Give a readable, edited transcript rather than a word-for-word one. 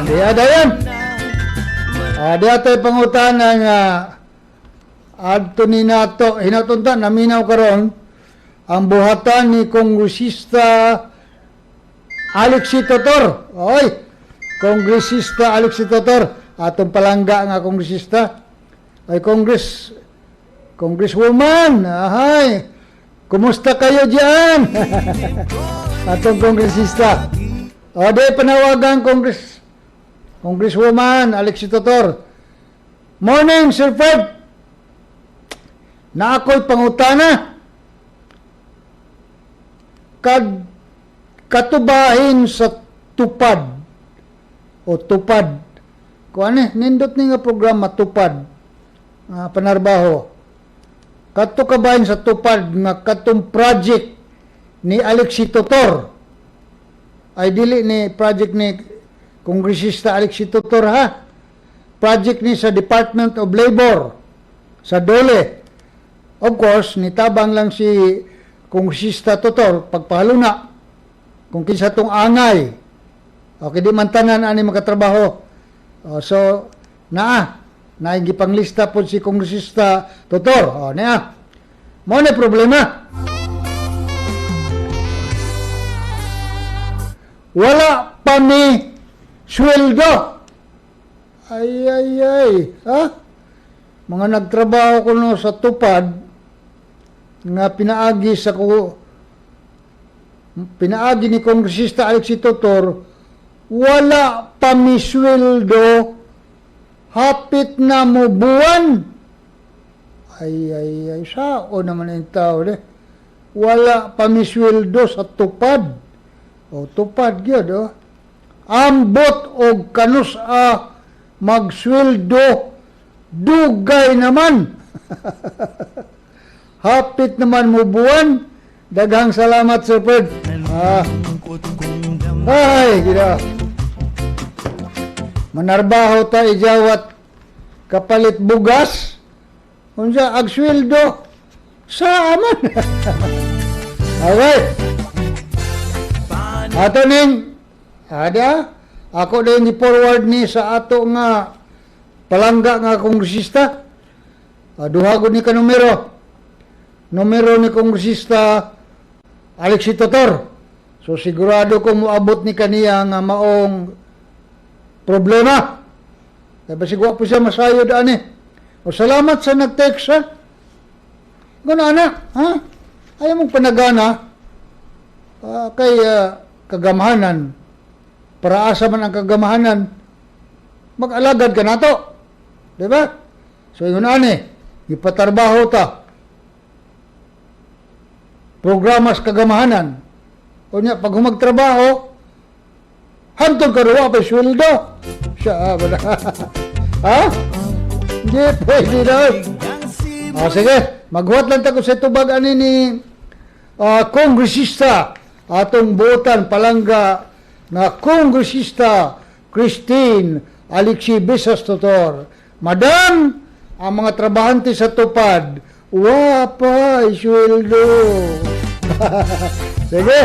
Di adayan. Di atay pangutanan nga adto ni nato hinatunta naminaw karon ang buhatan ni Kongresista Alexi Totor. Oy, Kongresista Alexi Totor, atong palangga nga kongresista. Ay Congresswoman, ahay. Kumusta kayo diyan? Atong kongresista. O di panawagan Congresswoman Alexi Totor. Morning, Sir Fred. Na ako'y pangutana. Katubahin sa tupad o tupad. Kung ano, nindot ni nga programa tupad. Panarbaho. Katubahin sa tupad nga katong project ni Alexi Totor. Ay dili ni project ni Kongresista Alexi Totor ha. Project ni sa Department of Labor sa Dole. Of course, nitabang lang si Kongresista Totor pagpahaluna kung kinsa tong angay. Okay, di man tanan ani makatrabaho. So, naingipanglista po si Kongresista Totor. Mo na problema. Wala pa mi sweldo. Ay. Mga nagtrabaho ko no sa tupad, nga pinaagi ni Kongresista Alexi Totor, wala pamisweldo, hapit na mo buwan. Ay, sao naman yung tao, wala pamisweldo sa tupad. Tupad yun, ambot o kanus magsweldo, dugay naman. Hapit naman mo buwan. Daghang salamat, Sir Fred. Ay, gila. Manarbaho ta ijawat kapalit bugas. Unsa agsweldo sa aman. Okay. Ato ning ako din i-forward ni sa ato nga palangga nga kongresista. Duha gud ni ka numero ni Kongresista Alexi Totor. So sigurado ko moabot ni kaniya nga maong problema. Kaya basigwa po siya masayod ani. O salamat sa nag-text ha. Gano'n ha? Ayaw mong panagana kay kagamahanan. Para asa man ang kagamahanan, mag-alagad ka na to. Diba? So yun ipatarbaho ta. Programas kagamahanan. O niya, pag humagtrabaho, hantong karuwa pa sweldo. Siya, ha? Hindi, pwede daw. Sige, maghuwat lang tako sa tubag ani ni Kongresista atong buotan palangga na Kongresista Christine Alexi Bisas Totor. Madam, ang mga trabahante sa tupad, wapay sweldo. Sige.